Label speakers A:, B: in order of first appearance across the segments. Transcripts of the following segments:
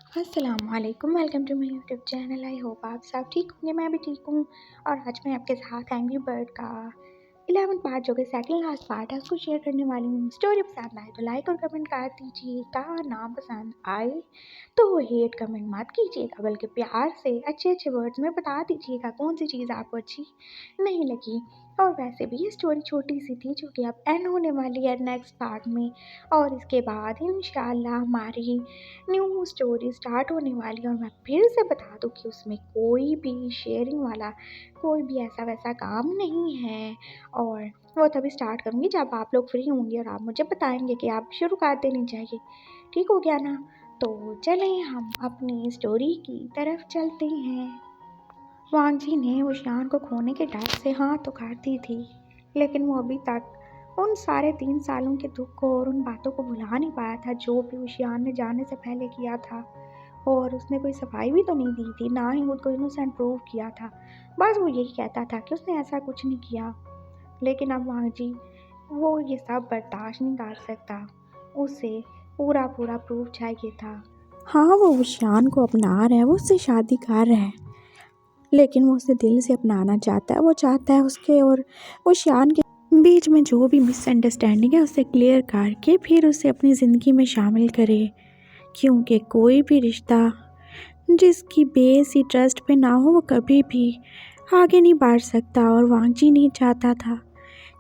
A: अस्सलामुअलैकुम, welcome to my YouTube channel. I hope आप सब ठीक होंगे, मैं भी ठीक हूँ। और आज मैं आपके साथ एंग्री बर्ड का 11 पार्ट जो कि सेकंड लास्ट पार्ट है उसको शेयर करने वाली हूँ। स्टोरी पसंद आए तो लाइक और कमेंट कर दीजिएगा। नाम पसंद आए तो हेट कमेंट मत कीजिएगा, बल्कि प्यार से अच्छे अच्छे वर्ड्स में बता दीजिएगा कौन सी चीज़ आपको अच्छी नहीं लगी। और वैसे भी ये स्टोरी छोटी सी थी जो कि अब एंड होने वाली है नेक्स्ट पार्ट में। और इसके बाद इंशाल्लाह हमारी न्यू स्टोरी स्टार्ट होने वाली है। और मैं फिर से बता दूँ कि उसमें कोई भी शेयरिंग वाला कोई भी ऐसा वैसा काम नहीं है। और वो तभी स्टार्ट करूँगी जब आप लोग फ्री होंगे और आप मुझे बताएंगे कि आप शुरू कर देनी चाहिए। ठीक हो गया ना? तो चलें हम अपनी स्टोरी की तरफ चलते हैं। वांग जी ने उशियान को खोने के डर से हाँ तो कर दी थी, लेकिन वो अभी तक उन सारे 3 सालों के दुख को और उन बातों को भुला नहीं पाया था जो भी उशियान ने जाने से पहले किया था। और उसने कोई सफाई भी तो नहीं दी थी, ना ही खुद को इनोसेंट प्रूव किया था। बस वो यही कहता था कि उसने ऐसा कुछ नहीं किया। लेकिन अब वांग जी वो ये सब बर्दाश्त नहीं कर सकता। उसे पूरा पूरा प्रूफ चाहिए था।
B: हाँ, वो उशियान को अपना रहा है, वो उससे शादी कर रहा है, लेकिन वो उसे दिल से अपनाना चाहता है। वो चाहता है उसके और उशियान के बीच में जो भी मिसअंडरस्टैंडिंग है उसे क्लियर करके फिर उसे अपनी ज़िंदगी में शामिल करे, क्योंकि कोई भी रिश्ता जिसकी बेस ही ट्रस्ट पे ना हो वो कभी भी आगे नहीं बढ़ सकता। और वांग जी नहीं चाहता था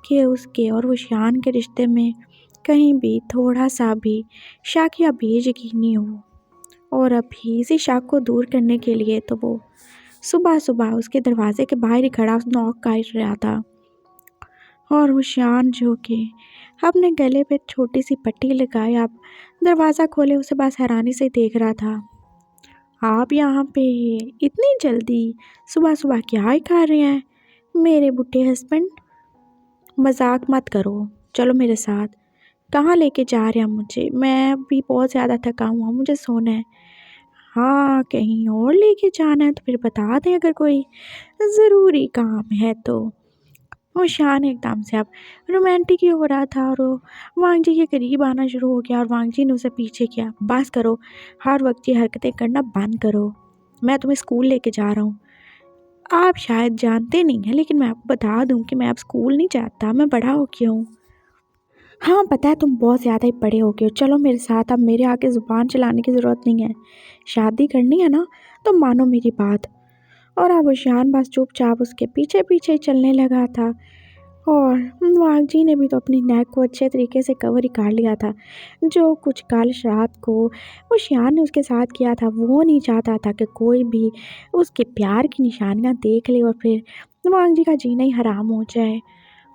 B: कि उसके और उशियान के रिश्ते में कहीं भी थोड़ा सा भी शक या बेयकीनी हो। और अभी इसी शक को दूर करने के लिए तो वो सुबह सुबह उसके दरवाजे के बाहर ही खड़ा नॉक कर रहा था। और उशियान जो कि अपने गले पे छोटी सी पट्टी लगाए अब दरवाज़ा खोले उसे बस हैरानी से देख रहा था। आप यहाँ पे इतनी जल्दी सुबह सुबह क्या ही खा रहे हैं मेरे बुढ़े हस्बैंड? मजाक मत करो, चलो मेरे साथ। कहाँ लेके जा रहे हैं मुझे? मैं भी बहुत ज़्यादा थका हुआ, मुझे सोना है। हाँ, कहीं और लेके जाना है तो फिर बता दें, अगर कोई ज़रूरी काम है तो। वो शान एकदम से अब रोमांटिक ही हो रहा था और वो वांग जी के करीब आना शुरू हो गया। और वांग जी ने उसे पीछे किया। बस करो, हर वक्त ये हरकतें करना बंद करो, मैं तुम्हें स्कूल लेके जा रहा हूँ। आप शायद जानते नहीं हैं, लेकिन मैं आपको बता दूँ कि मैं अब स्कूल नहीं जाता, मैं बड़ा हो गया हूँ। हाँ, पता है तुम बहुत ज़्यादा ही बड़े हो गए हो, चलो मेरे साथ। अब मेरे आगे ज़ुबान चलाने की ज़रूरत नहीं है। शादी करनी है ना तो मानो मेरी बात। और अब उशियान बस चुपचाप उसके पीछे पीछे चलने लगा था। और वाघ जी ने भी तो अपनी नेक को अच्छे तरीके से कवर ही कर लिया था। जो कुछ कल रात को उशियान ने उसके साथ किया था वो नहीं चाहता था कि कोई भी उसके प्यार की निशानियाँ देख ले और फिर वाघ जी का जीना ही हराम हो जाए।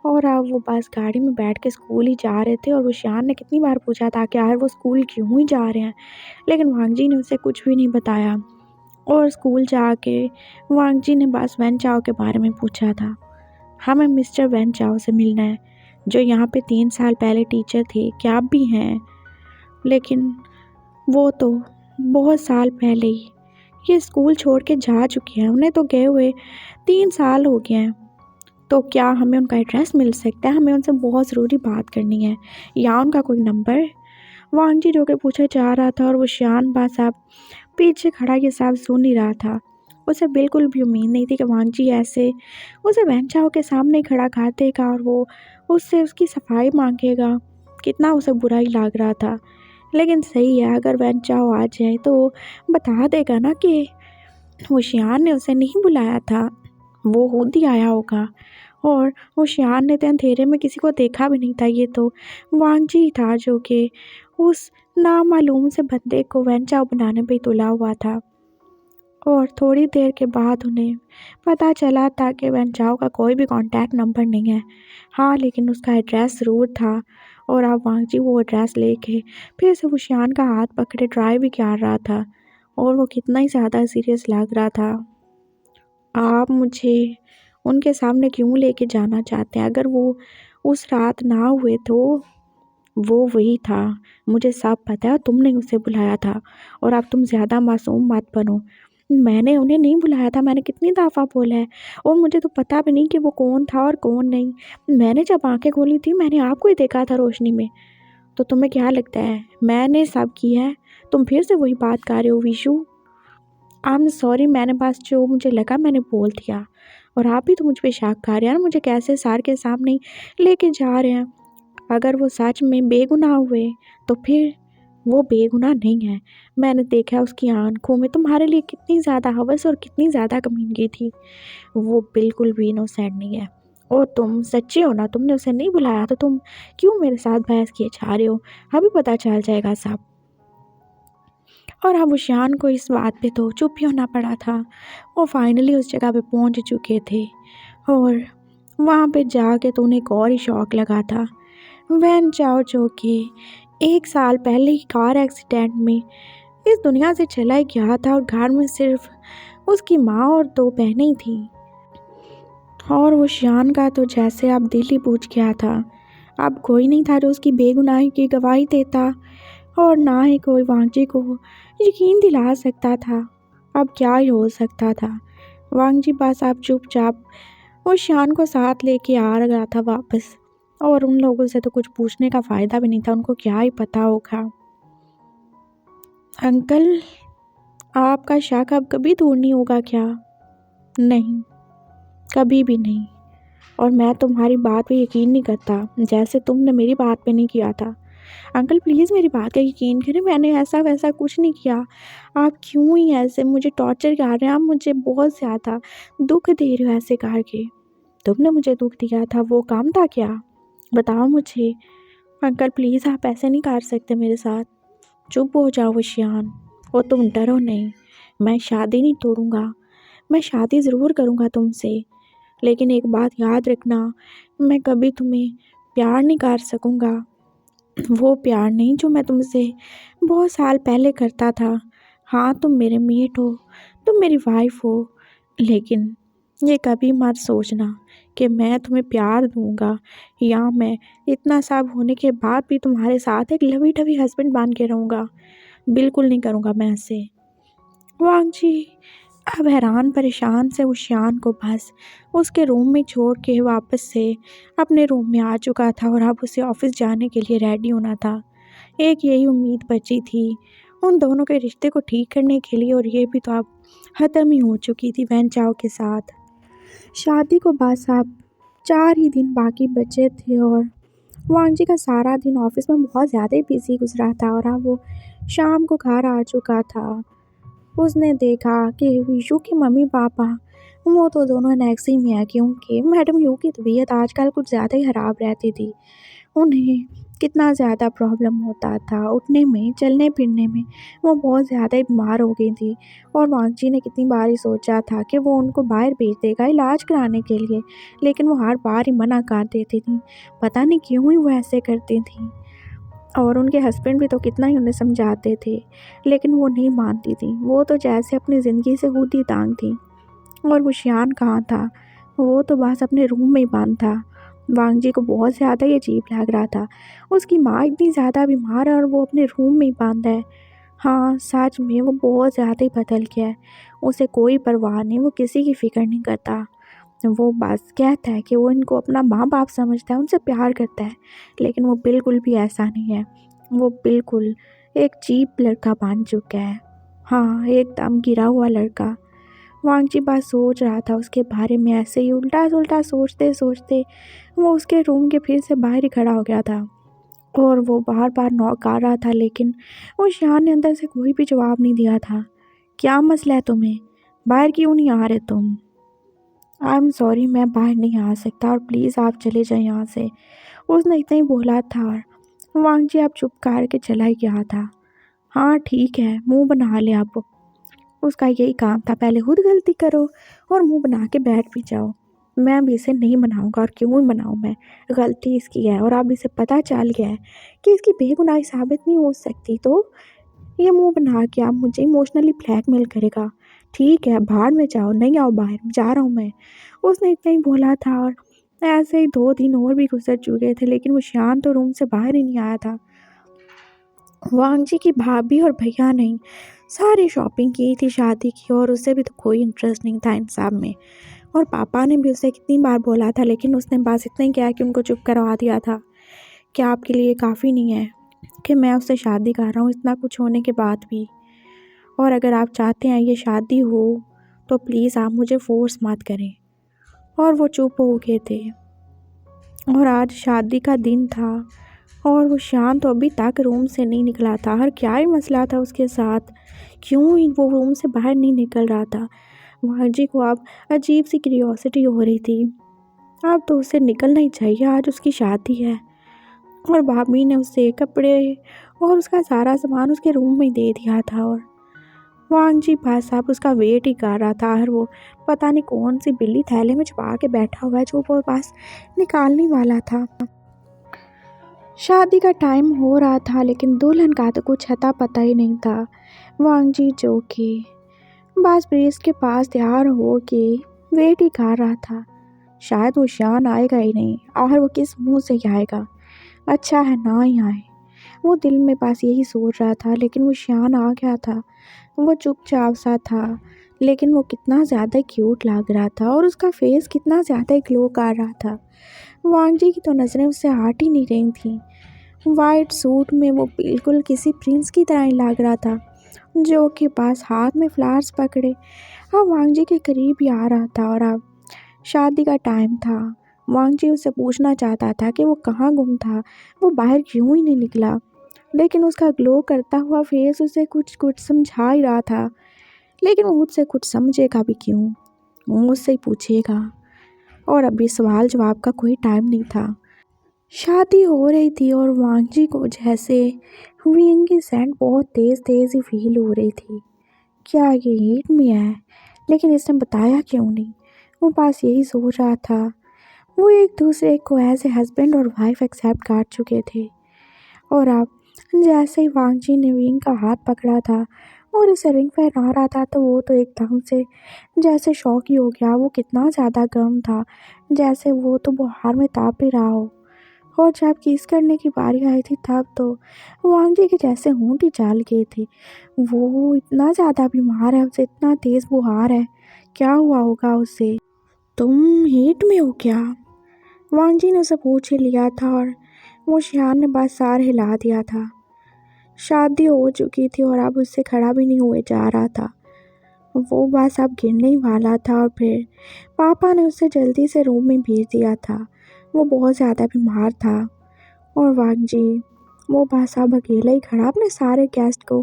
B: और अब वो बस गाड़ी में बैठ के स्कूल ही जा रहे थे। और उशियान ने कितनी बार पूछा था कि यार वो स्कूल क्यों ही जा रहे हैं, लेकिन वाघ जी ने उसे कुछ भी नहीं बताया। और स्कूल जाके वांग जी ने बस वैन चाओ के बारे में पूछा था। हमें मिस्टर वैन चाओ से मिलना है, जो यहाँ पे 3 साल पहले टीचर थे। क्या आप भी हैं? लेकिन वो तो बहुत साल पहले ही ये स्कूल छोड़ के जा चुके हैं, उन्हें तो गए हुए 3 साल हो गए हैं। तो क्या हमें उनका एड्रेस मिल सकता है? हमें उनसे बहुत ज़रूरी बात करनी है, या उनका कोई नंबर? वांग जी जो कि पूछा जा रहा था और वो शान बस अब पीछे खड़ा ये सब सुन ही रहा था। उसे बिल्कुल भी उम्मीद नहीं थी कि वांग जी ऐसे उसे वैन चाओ के सामने खड़ा कर देगा और वो उससे उसकी सफाई मांगेगा। कितना उसे बुरा ही लग रहा था। लेकिन सही है, अगर वैन चाओ आ जाए तो वो बता देगा ना कि होशियार ने उसे नहीं बुलाया था, वो खुद ही आया होगा। और होशियार ने तो अंधेरे में किसी को देखा भी नहीं था, ये तो वांग जी था जो कि उस नामालूम से बंदे को वैन चाओ बनाने पे ही तुला हुआ था। और थोड़ी देर के बाद उन्हें पता चला था कि वैन चाओ का कोई भी कॉन्टैक्ट नंबर नहीं है। हाँ, लेकिन उसका एड्रेस ज़रूर था। और अब वांग जी वो एड्रेस लेके फिर से हुशियान का हाथ पकड़े ड्राइव भी कर रहा था। और वो कितना ही ज़्यादा सीरियस लग रहा था। आप मुझे उनके सामने क्यों लेके जाना चाहते हैं? अगर वो उस रात ना हुए तो वो वही था, मुझे सब पता है। तुमने उसे बुलाया था। और अब तुम ज़्यादा मासूम मत बनो। मैंने उन्हें नहीं बुलाया था, मैंने कितनी दफ़ा बोला है। और मुझे तो पता भी नहीं कि वो कौन था और कौन नहीं। मैंने जब आंखें खोली थी मैंने आपको ही देखा था रोशनी में। तो तुम्हें क्या लगता है मैंने सब किया है? तुम फिर से वही बात कर रहे हो विशु। आई एम सॉरी, मैंने बस जो मुझे लगा मैंने बोल दिया। और आप भी तो मुझ पे शक कर रहे हैं, मुझे कैसे सर के सामने लेके जा रहे हैं। अगर वो सच में बेगुनाह हुए तो फिर वो बेगुनाह नहीं है। मैंने देखा उसकी आंखों में तुम्हारे लिए कितनी ज़्यादा हवस और कितनी ज़्यादा कमीनगी थी। वो बिल्कुल भी इनोसेंट नहीं है। और तुम सच्चे हो ना, तुमने उसे नहीं बुलाया तो तुम क्यों मेरे साथ बहस किए जा रहे हो। अभी पता चल जाएगा सब। और अब उशान को इस बात पे तो चुप ही होना पड़ा था। वो फाइनली उस जगह पे पहुंच चुके थे और वहाँ पे जाके तो उन्हें एक और ही शौक लगा था। वैन चाओ जो कि 1 साल पहले ही कार एक्सीडेंट में इस दुनिया से चला ही गया था और घर में सिर्फ उसकी माँ और 2 बहनें ही थीं। और वो शियान का तो जैसे अब दिल ही पूछ गया था। अब कोई नहीं था जो उसकी बेगुनाही की गवाही देता और ना ही कोई वांगजी को यकीन दिला सकता था। अब क्या ही हो सकता था। वांगजी बस अब चुपचाप वो शियान को साथ लेके आ रहा था वापस। और उन लोगों से तो कुछ पूछने का फ़ायदा भी नहीं था, उनको क्या ही पता होगा। अंकल, आपका शक अब कभी दूर नहीं होगा क्या? नहीं, कभी भी नहीं। और मैं तुम्हारी बात पे यकीन नहीं करता जैसे तुमने मेरी बात पे नहीं किया था। अंकल प्लीज़ मेरी बात का यकीन करें, मैंने ऐसा वैसा कुछ नहीं किया। आप क्यों ही ऐसे मुझे टॉर्चर कर रहे हैं, आप मुझे बहुत ज़्यादा दुख दे रहे हो ऐसे करके। तुमने मुझे दुख दिया था, वो काम था क्या? बताओ मुझे। अंकल प्लीज़ आप ऐसे नहीं कर सकते मेरे साथ। चुप हो जाओ शियान। और तुम डरो नहीं, मैं शादी नहीं तोड़ूंगा। मैं शादी ज़रूर करूँगा तुमसे, लेकिन एक बात याद रखना, मैं कभी तुम्हें प्यार नहीं कर सकूँगा। वो प्यार नहीं जो मैं तुमसे बहुत साल पहले करता था। हाँ तुम मेरे मेट हो, तुम मेरी वाइफ हो, लेकिन ये कभी मत सोचना कि मैं तुम्हें प्यार दूंगा या मैं इतना सब होने के बाद भी तुम्हारे साथ एक लवी डवी हस्बैंड बन के रहूँगा। बिल्कुल नहीं करूँगा मैं ऐसे। वांग जी अब हैरान परेशान से उस शियान को बस उसके रूम में छोड़ के वापस से अपने रूम में आ चुका था और अब उसे ऑफिस जाने के लिए रेडी होना था। एक यही उम्मीद बची थी उन दोनों के रिश्ते को ठीक करने के लिए, और ये भी तो अब ख़त्म ही हो चुकी थी वैन चाओ के साथ। शादी को बस अब 4 ही दिन बाकी बचे थे और वांग जी का सारा दिन ऑफिस में बहुत ज़्यादा ही बिजी गुजरा था और अब वो शाम को घर आ चुका था। उसने देखा कि विशु की मम्मी पापा वो तो दोनों एनेक्सी में है, क्योंकि मैडम यू की तबीयत आजकल कुछ ज़्यादा ही ख़राब रहती थी। उन्हें कितना ज़्यादा प्रॉब्लम होता था उठने में, चलने फिरने में। वो बहुत ज़्यादा ही बीमार हो गई थी और वांग जी ने कितनी बार ही सोचा था कि वो उनको बाहर भेज देगा इलाज कराने के लिए, लेकिन वो हर बार ही मना कर देती थी। पता नहीं क्यों ही वो ऐसे करती थी। और उनके हस्बैंड भी तो कितना ही उन्हें समझाते थे, लेकिन वो नहीं मानती थी। वो तो जैसे अपनी ज़िंदगी से खुद ही तंग थी। और वो शियान कहाँ था? वो तो बस अपने रूम में ही बंद था। वांग जी को बहुत ज़्यादा ही अजीब लग रहा था। उसकी माँ इतनी ज़्यादा बीमार है और वो अपने रूम में ही बंद है। हाँ सच में वो बहुत ज़्यादा ही बदल गया है। उसे कोई परवाह नहीं, वो किसी की फ़िक्र नहीं करता। वो बस कहता है कि वो इनको अपना माँ बाप समझता है, उनसे प्यार करता है, लेकिन वो बिल्कुल भी ऐसा नहीं है। वो बिल्कुल एक चीप लड़का बन चुका है। हाँ एकदम गिरा हुआ लड़का। वांगची बात सोच रहा था उसके बारे में, ऐसे ही उल्टा सुल्टा सोचते सोचते वो उसके रूम के फिर से बाहर ही खड़ा हो गया था और वो बार बार नॉक कर रहा था, लेकिन वो शान ने अंदर से कोई भी जवाब नहीं दिया था। क्या मसला है तुम्हें? बाहर क्यों नहीं आ रहे तुम? आई एम सॉरी, मैं बाहर नहीं आ सकता और प्लीज़ आप चले जाएं यहाँ से। उसने इतना ही बोला था और वांग जी आप चुप करके चला ही गया था। हाँ ठीक है, मुंह बना ले आप। उसका यही काम था, पहले खुद गलती करो और मुंह बना के बैठ भी जाओ। मैं भी इसे नहीं मनाऊंगा, और क्यों ही मनाऊं मैं? गलती इसकी है और अब इसे पता चल गया है कि इसकी बेगुनाही साबित नहीं हो सकती, तो ये मुंह बना के आप मुझे इमोशनली ब्लैकमेल करेगा। ठीक है बाहर में जाओ, नहीं आओ बाहर, जा रहा हूँ मैं। उसने इतना ही बोला था और ऐसे ही 2 दिन और भी गुजर चुके थे, लेकिन वो शियान तो रूम से बाहर ही नहीं आया था। वांग जी की भाभी और भैया ने सारी शॉपिंग की थी शादी की और उसे भी तो कोई इंटरेस्ट नहीं था इन सब में। और पापा ने भी उसे कितनी बार बोला था, लेकिन उसने बस इतना ही किया कि उनको चुप करवा दिया था कि आपके लिए काफ़ी नहीं है। कि मैं उससे शादी कर रहा हूँ इतना कुछ होने के बाद भी। और अगर आप चाहते हैं ये शादी हो तो प्लीज़ आप मुझे फोर्स मत करें। और वो चुप हो गए थे। और आज शादी का दिन था और वो शान तो अभी तक रूम से नहीं निकला था। हर क्या ही मसला था उसके साथ, क्यों ही वो रूम से बाहर नहीं निकल रहा था। वांगजी को अब अजीब सी क्यूरियोसिटी हो रही थी। अब तो उसे निकलना ही चाहिए, आज उसकी शादी है। और भाभी ने उसे कपड़े और उसका सारा सामान उसके रूम में दे दिया था। और वांगजी भाई साहब उसका वेट ही कर रहा था। और वो पता नहीं कौन सी बिल्ली थैले में छुपा के बैठा हुआ है जो वो पास निकालने वाला था। शादी का टाइम हो रहा था लेकिन दुल्हन का तो कुछ अता पता ही नहीं था। वांगजी जो कि बस ब्रिज के पास तैयार हो के वेट ही कर रहा था। शायद वो शान आएगा ही नहीं और वो किस मुंह से आएगा, अच्छा है ना ही आए। वो दिल में बस यही सोच रहा था। लेकिन वो शान आ गया था। वो चुपचाप सा था लेकिन वो कितना ज़्यादा क्यूट लग रहा था और उसका फेस कितना ज़्यादा ग्लो कर रहा था। वांगजी की तो नज़रें उससे हट ही नहीं रही थी। वाइट सूट में वो बिल्कुल किसी प्रिंस की तरह ही लग रहा था, जो कि पास हाथ में फ्लावर्स पकड़े अब वांगजी के करीब ही आ रहा था। और अब शादी का टाइम था। वांगजी उससे पूछना चाहता था कि वो कहाँ गुम था, वो बाहर क्यों ही नहीं निकला। लेकिन उसका ग्लो करता हुआ फेस उसे कुछ कुछ समझा ही रहा था। लेकिन वो मुझसे कुछ समझेगा भी क्यों, वो मुझसे ही पूछेगा। और अभी सवाल जवाब का कोई टाइम नहीं था। शादी हो रही थी और वांगजी को जैसे विंग की सेंट बहुत तेज़ तेज़ ही फील हो रही थी। क्या ये हीट में है, लेकिन इसने बताया क्यों नहीं। वो बस यही सोच रहा था। वो एक दूसरे को एज ए हस्बैंड और वाइफ एक्सेप्ट कर चुके थे। और अब जैसे ही वांगजी ने विंग का हाथ पकड़ा था और उसे रिंग पहना रहा था तो वो तो एकदम से जैसे शॉक ही हो गया। वो कितना ज़्यादा गर्म था, जैसे वो तो बुखार में ताप ही रहा हो। और जब किस करने की बारी आई थी तब तो वांगजी के जैसे होंठ ही जल गए थे। वो इतना ज़्यादा बीमार है, उसे इतना तेज़ बुखार है, क्या हुआ होगा उसे। तुम हीट में हो क्या, वांगजी ने उसे पूछ ही लिया था। और वो शियान ने बस सार हिला दिया था। शादी हो चुकी थी और अब उससे खड़ा भी नहीं हुए जा रहा था। वो बस अब गिरने ही वाला था। और फिर पापा ने उसे जल्दी से रूम में भेज दिया था। वो बहुत ज़्यादा बीमार था। और वांगजी वो बस अब अकेला ही खड़ा अपने सारे गेस्ट को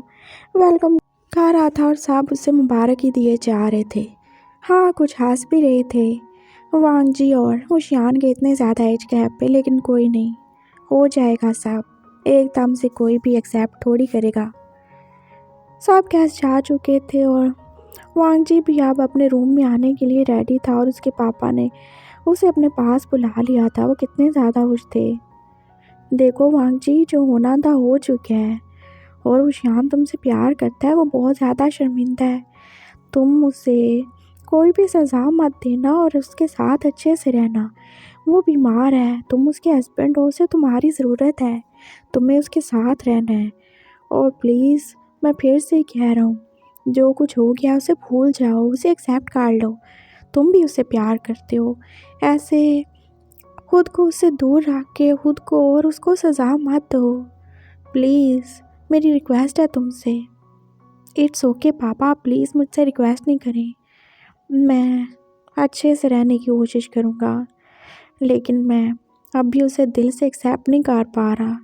B: वेलकम कर रहा था और सब उसे मुबारक ही दिए जा रहे थे। हाँ, कुछ हंस भी रहे थे वांगजी और होशियान के इतने ज़्यादा एज गैप पे। लेकिन कोई नहीं, हो जाएगा सब, एकदम से कोई भी एक्सेप्ट थोड़ी करेगा। सब गेस्ट जा चुके थे और वांगजी भी अब अपने रूम में आने के लिए रेडी था। और उसके पापा ने उसे अपने पास बुला लिया था। वो कितने ज़्यादा खुश थे। देखो वांगजी, जो होना था हो चुका है और वो श्याम तुमसे प्यार करता है, वो बहुत ज़्यादा शर्मिंदा है। तुम उसे कोई भी सज़ा मत देना और उसके साथ अच्छे से रहना। वो बीमार है, तुम उसके हस्बैंड हो, उसे तुम्हारी ज़रूरत है, तुम्हें उसके साथ रहना है। और प्लीज़ मैं फिर से कह रहा हूँ, जो कुछ हो गया उसे भूल जाओ, उसे एक्सेप्ट कर लो। तुम भी उससे प्यार करते हो, ऐसे खुद को उससे दूर रख के खुद को और उसको सज़ा मत दो। प्लीज़ मेरी रिक्वेस्ट है तुमसे। इट्स ओके पापा, प्लीज़ मुझसे रिक्वेस्ट नहीं करें। मैं अच्छे से रहने की कोशिश करूँगा, लेकिन मैं अब भी उसे दिल से एक्सेप्ट नहीं कर पा रहा।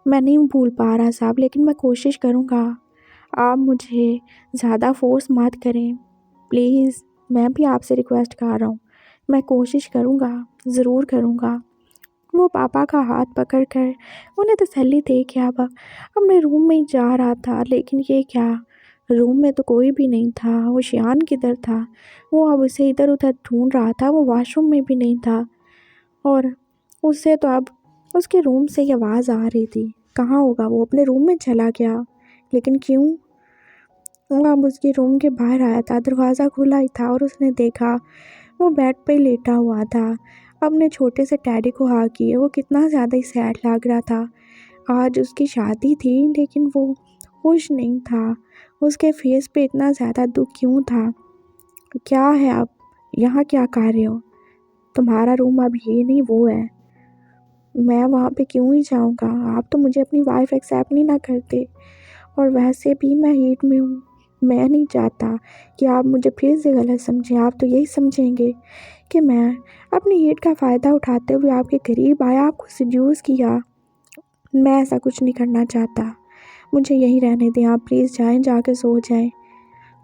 B: मैं नहीं भूल पा रहा साहब, लेकिन मैं कोशिश करूँगा। आप मुझे ज़्यादा फोर्स मत करें प्लीज़। मैं भी आपसे रिक्वेस्ट कर रहा हूँ, मैं कोशिश करूँगा, ज़रूर करूँगा। वो पापा का हाथ पकड़कर उन्हें तसल्ली दे के अब अपने रूम में जा रहा था। लेकिन ये क्या, रूम में तो कोई भी नहीं था। वो शियान किधर था। वो अब उसे इधर उधर ढूंढ रहा था। वो वॉशरूम में भी नहीं था। और उससे तो अब उसके रूम से ही आवाज़ आ रही थी। कहाँ होगा वो, अपने रूम में चला गया। लेकिन क्यों। वो अब उसके रूम के बाहर आया था, दरवाज़ा खुला ही था और उसने देखा वो बेड पे लेटा हुआ था, अपने छोटे से टैडी को हाँ किए। वो कितना ज़्यादा ही सैड लग रहा था। आज उसकी शादी थी लेकिन वो खुश नहीं था। उसके फेस पे इतना ज़्यादा दुख क्यों था। क्या है, आप यहाँ क्या कर रहे हो, तुम्हारा रूम अब ये नहीं वो है। मैं वहाँ पे क्यों ही जाऊँगा? आप तो मुझे अपनी वाइफ़ एक्सेप्ट नहीं ना करते और वैसे भी मैं हीट में हूँ। मैं नहीं चाहता कि आप मुझे फिर से गलत समझें। आप तो यही समझेंगे कि मैं अपनी हीट का फ़ायदा उठाते हुए आपके करीब आया, आपको सेड्यूस किया। मैं ऐसा कुछ नहीं करना चाहता। मुझे यहीं रहने दें आप प्लीज़ जाएँ, जाके सो जाएँ।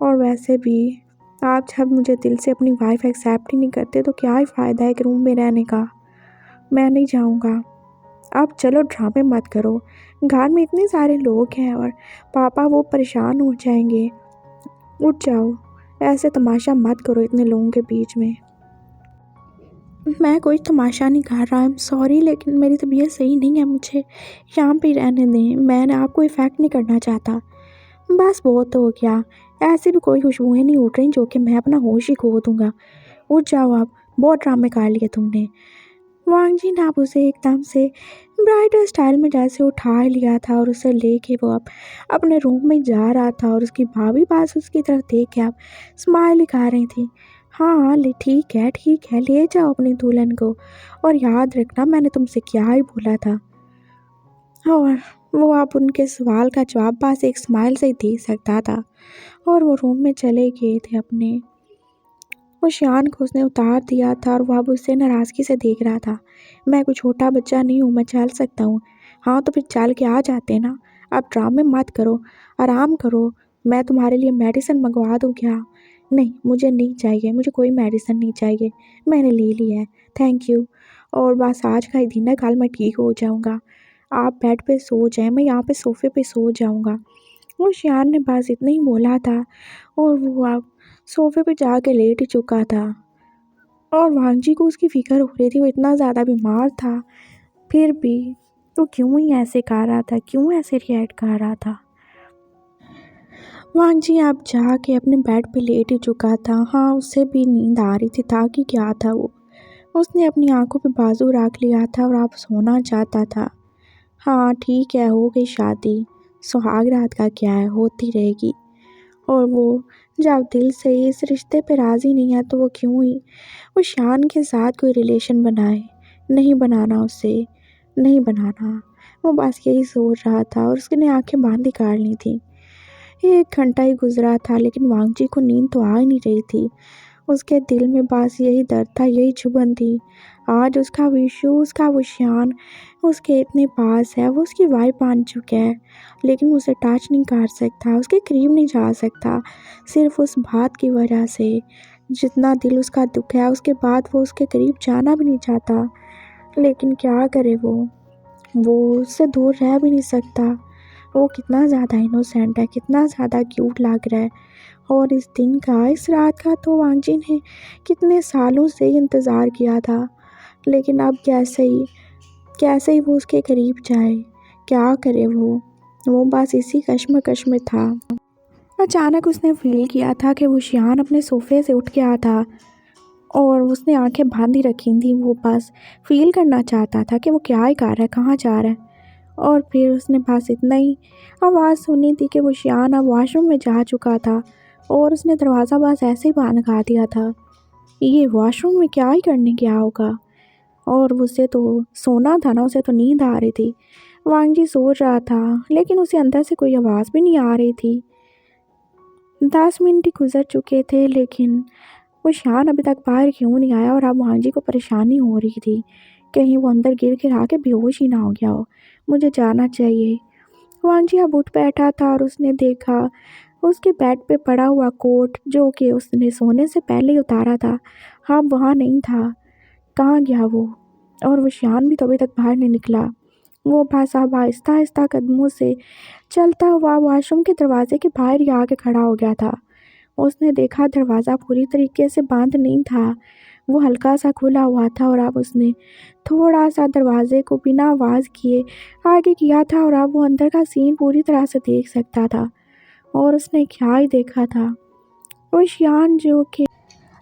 B: और वैसे भी आप जब मुझे दिल से अपनी वाइफ़ एक्सेप्ट ही नहीं करते तो क्या ही फ़ायदा है एक रूम में रहने का? मैं नहीं जाऊँगा। आप चलो ड्रामे मत करो। घर में इतने सारे लोग हैं और पापा वो परेशान हो जाएँगे। उठ जाओ। ऐसे तमाशा मत करो इतने लोगों के बीच में। मैं कोई तमाशा नहीं कर रहा। आई एम सॉरी लेकिन मेरी तबीयत सही नहीं है, मुझे यहाँ पे ही रहने दें। मैं आपको इफ़ेक्ट नहीं करना चाहता। बस बहुत हो गया। ऐसे भी कोई खुशबुएँ नहीं उठ रही जो कि मैं अपना होश ही खो दूँगा। उठ जाओ आप, बहुत ड्रामे कर लिए तुमने। वांगजी ने अब उसे एकदम से ब्राइडल स्टाइल में जैसे उठा लिया था और उसे लेके वो अब अपने रूम में जा रहा था और उसकी भाभी पास उसकी तरफ देख के अब स्माइल कर रही थी। हाँ ले ठीक है, ले जाओ अपनी दुल्हन को और याद रखना मैंने तुमसे क्या ही बोला था। और वो अब उनके सवाल का जवाब बस एक स्माइल से ही दे सकता था और वो रूम में चले गए थे अपने। वो शान को उसने उतार दिया था और वह अब उसे नाराज़गी से देख रहा था। मैं कोई छोटा बच्चा नहीं हूँ, मैं चल सकता हूँ। हाँ तो फिर चल के आ जाते ना। आप ड्रामे मत करो, आराम करो। मैं तुम्हारे लिए मेडिसिन मंगवा दूँ क्या? नहीं मुझे नहीं चाहिए, मुझे कोई मेडिसिन नहीं चाहिए। मैंने ले ली है, थैंक यू। और बस आज का ही दिन है, कल मैं ठीक हो जाऊँगा। आप बेड पे सो जाएँ, मैं यहाँ पे सोफ़े पे सो जाऊँगा। वो शान ने बस इतना ही बोला था और वो अब सोफ़े पे जाके लेट चुका था और वांगजी को उसकी फ़िक्र हो रही थी। वो इतना ज़्यादा बीमार था, फिर भी वो क्यों ही ऐसे कर रहा था, क्यों ऐसे रिएक्ट कर रहा था। वांगजी अब जाके अपने बेड पे लेट ही चुका था। हाँ उसे भी नींद आ रही थी, था कि क्या था वो। उसने अपनी आंखों पे बाजू रख लिया था और अब सोना चाहता था। हाँ ठीक है, हो गई शादी, सुहाग रात का क्या है, होती रहेगी। और वो जब दिल से इस रिश्ते पे राज़ी नहीं है तो वो क्यों ही वो शान के साथ कोई रिलेशन बनाए। नहीं बनाना उसे, नहीं बनाना। वो बस यही सोच रहा था और उसने आंखें बंद ही कर ली थी। 1 घंटा ही गुजरा था लेकिन वांगजी को नींद तो आ ही नहीं रही थी। उसके दिल में बस यही दर्द था, यही चुभन थी। आज उसका विशु, उसका वो शान उसके इतने पास है, वो उसकी वाइफ बन चुका है लेकिन उसे टच नहीं कर सकता, उसके करीब नहीं जा सकता सिर्फ उस बात की वजह से। जितना दिल उसका दुख है उसके बाद वो उसके करीब जाना भी नहीं चाहता। लेकिन क्या करे वो उससे दूर रह भी नहीं सकता। वो कितना ज़्यादा इनोसेंट है, कितना ज़्यादा क्यूट लग रहा है। और इस दिन का, इस रात का तो वांगजी ने कितने सालों से ही इंतज़ार किया था। लेकिन अब कैसे ही वो उसके करीब जाए, क्या करे वो बस इसी कश्मकश में था। अचानक उसने फील किया था कि वो शियान अपने सोफ़े से उठ गया था और उसने आंखें बंद ही रखी थी। वो बस फील करना चाहता था कि वो क्या ही कर रहा है, कहाँ जा रहा है। और फिर उसने बस इतना ही आवाज़ सुनी थी कि वो शियान अब वॉशरूम में जा चुका था और उसने दरवाज़ा बस ऐसे ही बंद कर दिया था। ये वॉशरूम में क्या ही करने गया होगा और उसे तो सोना था ना, उसे तो नींद आ रही थी। वांगजी सोच रहा था लेकिन उसे अंदर से कोई आवाज़ भी नहीं आ रही थी। 10 मिनट ही गुजर चुके थे लेकिन वो शान अभी तक बाहर क्यों नहीं आया और अब वांगजी को परेशानी हो रही थी कहीं वो अंदर गिर गिर आके बेहोश ही ना हो गया हो। मुझे जाना चाहिए। वांगजी अब उठ बैठा था और उसने देखा उसके बेड पे पड़ा हुआ कोट जो कि उसने सोने से पहले ही उतारा था, हाँ वहाँ नहीं था। कहाँ गया वो? और वो शान भी तो अभी तक बाहर नहीं निकला। वो बस अब आहिस्ता आहिस्ता कदमों से चलता हुआ वॉशरूम के दरवाजे के बाहर ही आके खड़ा हो गया था। उसने देखा दरवाज़ा पूरी तरीके से बंद नहीं था, वो हल्का सा खुला हुआ था और अब उसने थोड़ा सा दरवाजे को बिना आवाज़ किए आगे किया था और अब वो अंदर का सीन पूरी तरह से देख सकता था। और उसने क्या ही देखा था, वो शियान जो कि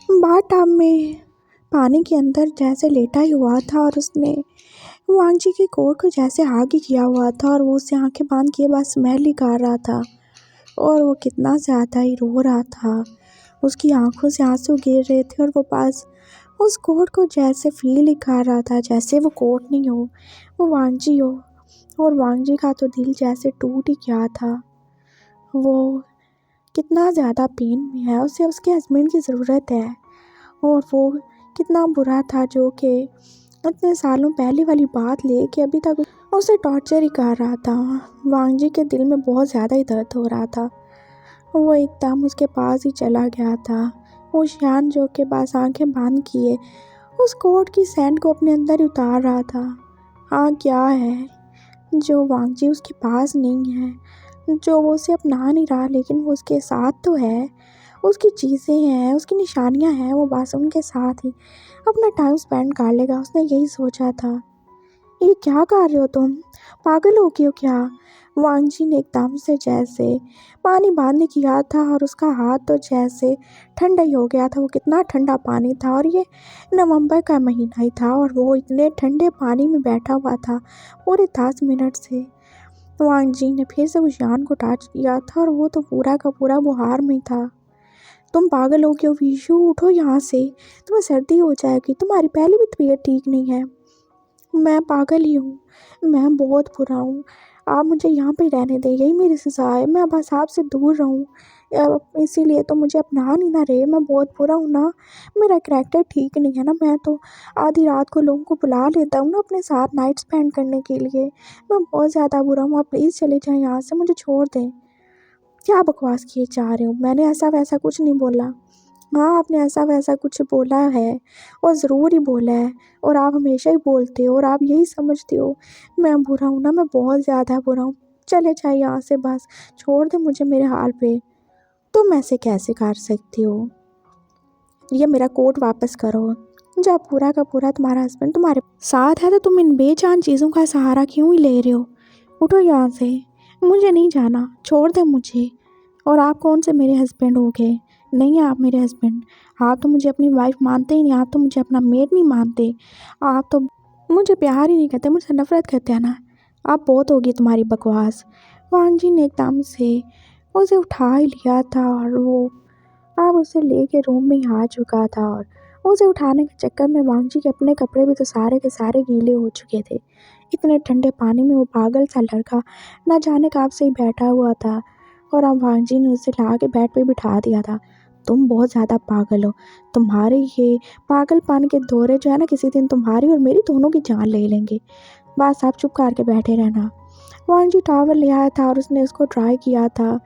B: बाथटब में पानी के अंदर जैसे लेटा ही हुआ था और उसने वांगजी के कोट को जैसे आगे किया हुआ था और वो उससे आंखें बांध के बस स्मेल ही कर रहा था और वो कितना ज़्यादा ही रो रहा था। उसकी आंखों से आंसू गिर रहे थे और वो बस उस कोट को जैसे फील ही कर रहा था जैसे वो कोट नहीं हो, वो वांगजी हो। और वांगजी का तो दिल जैसे टूट ही गया था। वो कितना ज़्यादा पेन में है, उसे उसके हस्बैंड की ज़रूरत है। और वो कितना बुरा था जो कि इतने सालों पहले वाली बात लेके अभी तक उसे टॉर्चर ही कर रहा था। वांगजी के दिल में बहुत ज़्यादा ही दर्द हो रहा था। वो एकदम उसके पास ही चला गया था। वो शान जो के पास आंखें बंद किए उस कोट की सैंड को अपने अंदर ही उतार रहा था। हाँ, क्या है जो वांगजी उसके पास नहीं है, जो वो उसे अपना नहीं रहा, लेकिन वो उसके साथ तो है। उसकी चीज़ें हैं, उसकी निशानियां हैं, वो बस उनके साथ ही अपना टाइम स्पेंड कर लेगा। उसने यही सोचा था। ये क्या कर रहे हो तुम? पागल हो गए हो क्या? वांगजी ने एकदम से जैसे पानी बंद किया था और उसका हाथ तो जैसे ठंडा ही हो गया था। वो कितना ठंडा पानी था, और ये नवंबर का महीना ही था और वो इतने ठंडे पानी में बैठा हुआ था पूरे 10 मिनट से। वांगजी ने फिर से उस यान को टच किया था और वो तो पूरा का पूरा बुहार में था। तुम पागल हो गए हो विशु, उठो यहाँ से, तुम्हें सर्दी हो जाएगी, तुम्हारी पहले भी तबीयत ठीक नहीं है। मैं पागल ही हूँ, मैं बहुत बुरा हूँ, आप मुझे यहाँ पे रहने दें, यही मेरी सज़ा है। मैं बस आपसे दूर रहूँ, इसीलिए तो मुझे अपना नहीं ना रहे। मैं बहुत बुरा हूँ ना, मेरा करैक्टर ठीक नहीं है ना। मैं तो आधी रात को लोगों को बुला लेता हूँ ना अपने साथ नाइट स्पेंड करने के लिए। मैं बहुत ज़्यादा बुरा हूँ, आप प्लीज़ चले जाएँ यहाँ से, मुझे छोड़ दें। क्या बकवास किए जा रहे हो? मैंने ऐसा वैसा कुछ नहीं बोला। हाँ, आपने ऐसा वैसा कुछ बोला है, और ज़रूर ही बोला है, और आप हमेशा ही बोलते हो और आप यही समझते हो मैं बुरा हूँ ना, मैं बहुत ज़्यादा बुरा हूँ। चले जाइए यहाँ से, बस छोड़ दे मुझे मेरे हाल पे। तुम ऐसे कैसे कर सकती हो? ये मेरा कोट वापस करो। जब पूरा का पूरा तुम्हारा हस्बैंड तुम्हारे साथ है तो तुम इन बेजान चीज़ों का सहारा क्यों ही ले रहे हो? उठो यहाँ से, मुझे नहीं जाना, छोड़ दे मुझे। और आप कौन से मेरे हस्बैंड हो गए? नहीं, आप मेरे हस्बैंड, आप तो मुझे अपनी वाइफ मानते ही नहीं, आप तो मुझे अपना मेड नहीं मानते, आप तो मुझे प्यार ही नहीं करते, मुझसे नफरत करते हैं ना। आप बहुत होगी तुम्हारी बकवास। वांगजी ने एकदम से उसे उठा ही लिया था और वो अब उसे लेके रूम में ही आ चुका था। और उसे उठाने के चक्कर में वांगजी के अपने कपड़े भी तो सारे के सारे गीले हो चुके थे। इतने ठंडे पानी में वो पागल सा लड़का न जाने कब से ही बैठा हुआ था, और अब वांगजी ने उसे ला के बेड पे बिठा दिया था। तुम बहुत ज़्यादा पागल हो, तुम्हारे ये पागलपन के दौरे जो है ना, किसी दिन तुम्हारी और मेरी दोनों की जान ले लेंगे। बस आप चुप करके बैठे रहना। वांगजी टॉवल ले आया था और उसने उसको ड्राई किया था,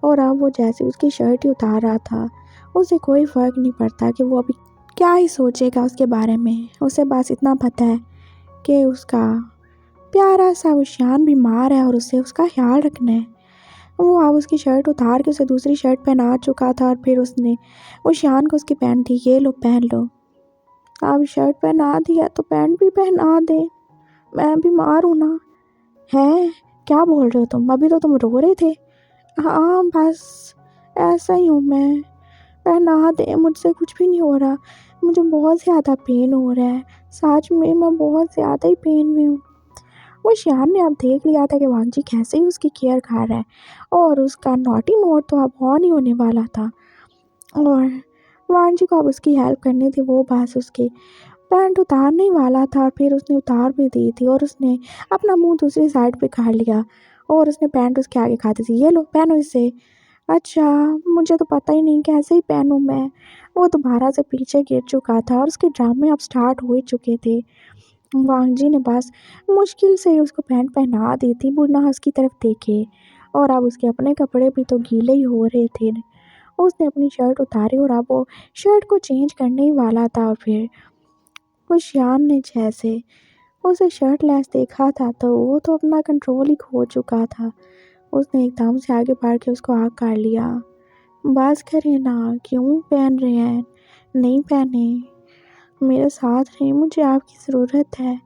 B: और अब वो जैसे उसकी शर्ट ही उतार रहा था। उसे कोई फ़र्क नहीं पड़ता कि वो अभी क्या ही सोचेगा उसके बारे में। उसे बस इतना पता है कि उसका प्यारा सा उशान बीमार है और उसे उसका ख्याल रखना है। वो अब उसकी शर्ट उतार के उसे दूसरी शर्ट पहना चुका था, और फिर उसने उशान को उसकी पैंट दी, ये लो पहन लो। अब शर्ट पहना दी है तो पैंट भी पहना दे, मैं बीमार हूँ ना। है, क्या बोल रहे हो तुम? अभी तो तुम रो रहे थे। हाँ, बस ऐसा ही हूँ मैं, पहना दे, मुझसे कुछ भी नहीं हो रहा, मुझे बहुत ज़्यादा पेन हो रहा है, सच में मैं बहुत ज़्यादा ही पेन में हूँ। वो श्यान ने अब देख लिया था कि वांगजी कैसे ही उसकी केयर कर रहा है, और उसका नॉटी मोड तो अब ऑन ही होने वाला था। और वांगजी को अब उसकी हेल्प करनी थी। वो बस उसके पैंट उतारने ही वाला था, और फिर उसने उतार भी दी थी, और उसने अपना मुंह दूसरी साइड पे कर लिया, और उसने पैंट उसके आगे खा दी थी। ये लो पहनो इसे। अच्छा, मुझे तो पता ही नहीं कैसे ही पहनूं मैं। वो दोबारा से पीछे गिर चुका था और उसके ड्रामे अब स्टार्ट हो ही चुके थे। वांगजी ने बस मुश्किल से ही उसको पैंट पहना दी थी, बिना उसकी तरफ देखे, और अब उसके अपने कपड़े भी तो गीले ही हो रहे थे। उसने अपनी शर्ट उतारी और अब वो शर्ट को चेंज करने ही वाला था, और फिर उस यान ने जैसे उसे शर्ट लेस देखा था तो वो तो अपना कंट्रोल ही खो चुका था। उसने एकदम से आगे बढ़ के उसको आग कर लिया। बस करें ना, क्यों पहन रहे हैं? नहीं पहने, मेरे साथ रहें, मुझे आपकी ज़रूरत है।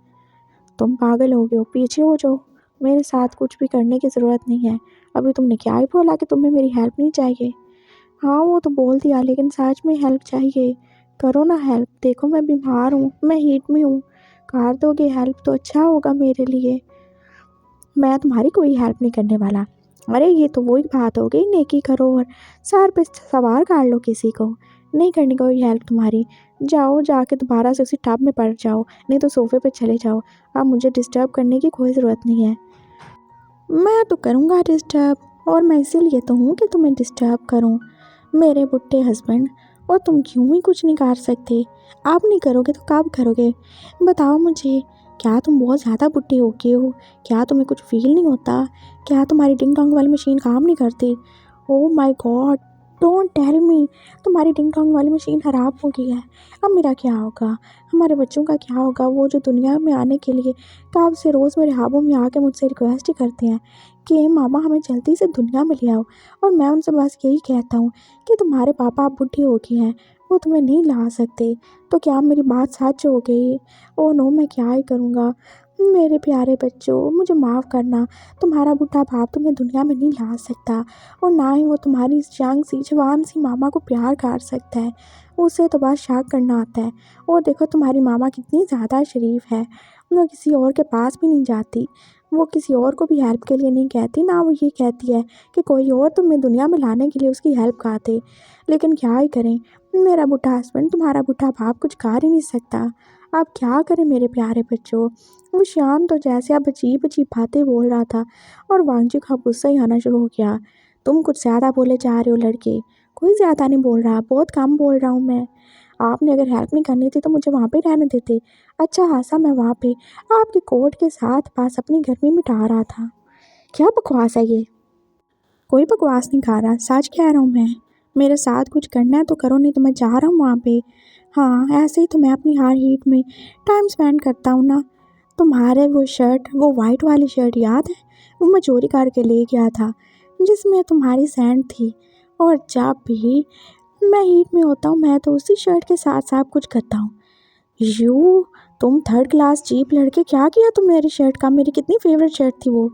B: तुम पागल हो गए हो, पीछे हो जाओ, मेरे साथ कुछ भी करने की ज़रूरत नहीं है। अभी तुमने क्या ही बोला कि तुम्हें मेरी हेल्प नहीं चाहिए? हाँ, वो तो बोल दिया, लेकिन सच में हेल्प चाहिए। करो ना हेल्प, देखो मैं बीमार हूँ, मैं हीट में हूँ, कर दोगे हेल्प तो अच्छा होगा मेरे लिए। मैं तुम्हारी कोई हेल्प नहीं करने वाला। अरे ये तो वही बात हो गई, नेकी करो और सर पे सवार कर लो किसी को। नहीं करनी कोई हेल्प तुम्हारी। जाओ जाके दोबारा से उसी टब में पड़ जाओ, नहीं तो सोफ़े पे चले जाओ। अब मुझे डिस्टर्ब करने की कोई ज़रूरत नहीं है। मैं तो करूँगा डिस्टर्ब, और मैं इसीलिए तो हूँ कि तुम्हें डिस्टर्ब करूँ, मेरे बुड्ढे हस्बैंड। और तुम क्यों ही कुछ नहीं कर सकते? आप नहीं करोगे तो कब करोगे? बताओ मुझे, क्या तुम बहुत ज़्यादा बुड्ढे हो गए हो? क्या तुम्हें कुछ फ़ील नहीं होता? क्या तुम्हारी डिंग डोंग वाली मशीन काम नहीं करती? Oh my god, don't tell me, तुम्हारी डिंग डोंग वाली मशीन ख़राब हो गई है। अब मेरा क्या होगा? हमारे बच्चों का क्या होगा, वो जो दुनिया में आने के लिए कब से रोज़ मेरे ख्वाबों में आके मुझसे रिक्वेस्ट ही करते हैं कि मामा हमें जल्दी से दुनिया में ले आओ। और मैं उनसे बस यही कहता हूँ कि तुम्हारे पापा अब बूढ़े हो गए हैं, वो तुम्हें नहीं ला सकते। तो क्या मेरी बात सच हो गई? ओह नो, मैं क्या ही करूँगा? मेरे प्यारे बच्चों, मुझे माफ़ करना। तुम्हारा बूढ़ा बाप तुम्हें दुनिया में नहीं ला सकता, और ना ही वो तुम्हारी इस यंग सी जवान सी मामा को प्यार कर सकता है। उसे तो बस शक करना आता है। और देखो तुम्हारी मामा कितनी ज़्यादा शरीफ है, वो किसी और के पास भी नहीं जाती। वो किसी और को भी हेल्प के लिए नहीं कहती, ना वो ये कहती है कि कोई और तुम्हें दुनिया में लाने के लिए उसकी हेल्प कर दे। लेकिन क्या ही करें, मेरा बूढ़ा हस्बैंड, तुम्हारा बूढ़ा बाप कुछ कर ही नहीं सकता। आप क्या करें मेरे प्यारे बच्चों? वो श्याम तो जैसे अब अजीब अजीब बातें बोल रहा था, और वांगजी का गुस्सा ही आना शुरू हो गया। तुम कुछ ज़्यादा बोले जा रहे हो लड़के। कोई ज़्यादा नहीं बोल रहा, बहुत कम बोल रहा हूँ मैं। आपने अगर हेल्प नहीं करनी थी तो मुझे वहाँ पे रहने देते। अच्छा खासा मैं वहाँ पे आपके कोट के साथ पास अपनी गर्मी मिटा रहा था। क्या बकवास है ये? कोई बकवास नहीं खा रहा, सच कह रहा हूँ मैं। मेरे साथ कुछ करना है तो करो, नहीं तो मैं जा रहा हूँ वहाँ पे। हाँ, ऐसे ही तो मैं अपनी हर हीट में टाइम स्पेंड करता हूँ ना। तुम्हारे वो शर्ट, वो वाइट वाली शर्ट याद है? वो मैं चोरी करके ले गया था, जिसमें तुम्हारी सैंड थी। और जब भी मैं हीट में होता हूँ, मैं तो उसी शर्ट के साथ सब कुछ करता हूँ। यू, तुम थर्ड क्लास चीप लड़के, क्या किया तुम मेरी शर्ट का? मेरी कितनी फेवरेट शर्ट थी वो।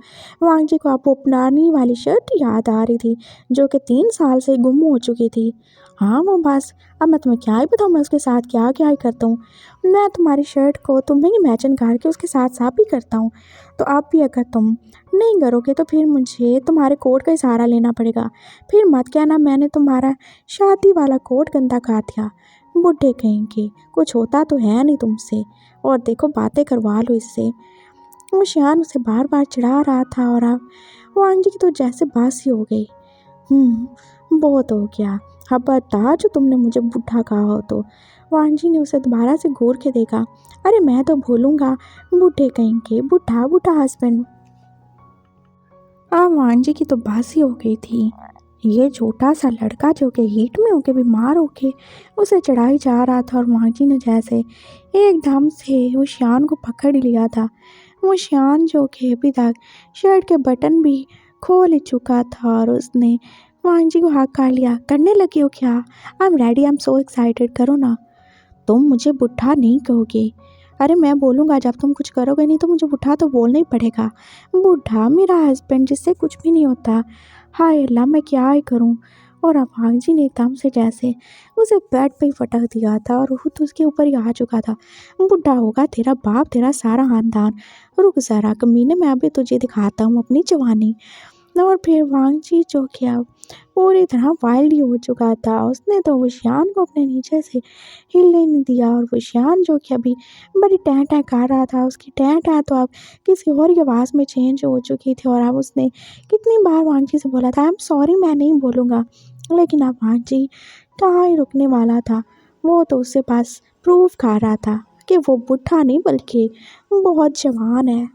B: वांग जी को आप वो पुरानी वाली शर्ट याद आ रही थी, जो कि 3 साल से गुम हो चुकी थी। हाँ वो बस, अब मैं तुम्हें क्या ही बताऊँ मैं उसके साथ क्या क्या ही करता हूँ। मैं तुम्हारी शर्ट को तुम्हें ही मैचिंग करके उसके साथ साफ भी करता हूँ। तो अब भी अगर तुम नहीं करोगे तो फिर मुझे तुम्हारे कोट का ही सहारा लेना पड़ेगा। फिर मत कहना मैंने तुम्हारा शादी वाला कोट गंदा कर दिया। बुड्ढे कहेंगे, कुछ होता तो है नहीं तुमसे, और देखो बातें करवा लो इससे। वो शियान उसे बार बार चिढ़ा रहा था, और अब वांगी की तो जैसे बात ही हो गई। बहुत हो गया, अब बता जो तुमने मुझे बुढ़ा कहा हो तो। वांजी ने उसे दोबारा से घूर के देखा। अरे मैं तो भूलूंगा, बुढ़े कहेंगे, बुढ़ा बुढ़ा हस्बैंड। अब वांजी की तो बात ही हो गई थी। ये छोटा सा लड़का जो कि हीट में होके बीमार होके उसे चढ़ाई जा रहा था, और वांजी ने जैसे एकदम से वो श्यान को पकड़ ही लिया था। वो श्यान जो कि अभी तक शर्ट के बटन भी खोल ही चुका था, और उसने वांजी को हाथ कर लिया। करने लगी हो क्या? I am ready, I am so excited, करो ना। तुम मुझे बुढ़ा नहीं कहोगे। अरे मैं बोलूँगा जब तुम कुछ करोगे नहीं तो मुझे बुढ़ा तो बोलना ही पड़ेगा। बुढ़ा मेरा हस्बैंड, जिससे कुछ भी नहीं होता। हाय अल्लाह, मैं क्या ही करूँ? और अब जी ने एकदम से जैसे उसे बेड पे ही फटक दिया था, और वो तो उसके ऊपर ही आ चुका था। बुढ़ा होगा तेरा बाप, तेरा सारा खानदान। रुक ज़रा कमीने, मैं अभी तुझे दिखाता हूँ अपनी जवानी। और फिर वांगजी जो क्या पूरी तरह वाइल्ड ही हो चुका था। उसने तो वशियान को अपने नीचे से हिलने नहीं दिया, और वशियान जो कि अभी बड़ी टैं टैं कर रहा था, उसकी टैं टैं तो अब किसी और की आवाज़ में चेंज हो चुकी थी। और अब उसने कितनी बार वांगजी से बोला था आई एम सॉरी, मैं नहीं बोलूँगा, लेकिन अब वांगजी कहाँ ही रुकने वाला था। वो तो उससे पास प्रूफ कर रहा था कि वो बुढ़ा नहीं बल्कि बहुत जवान है।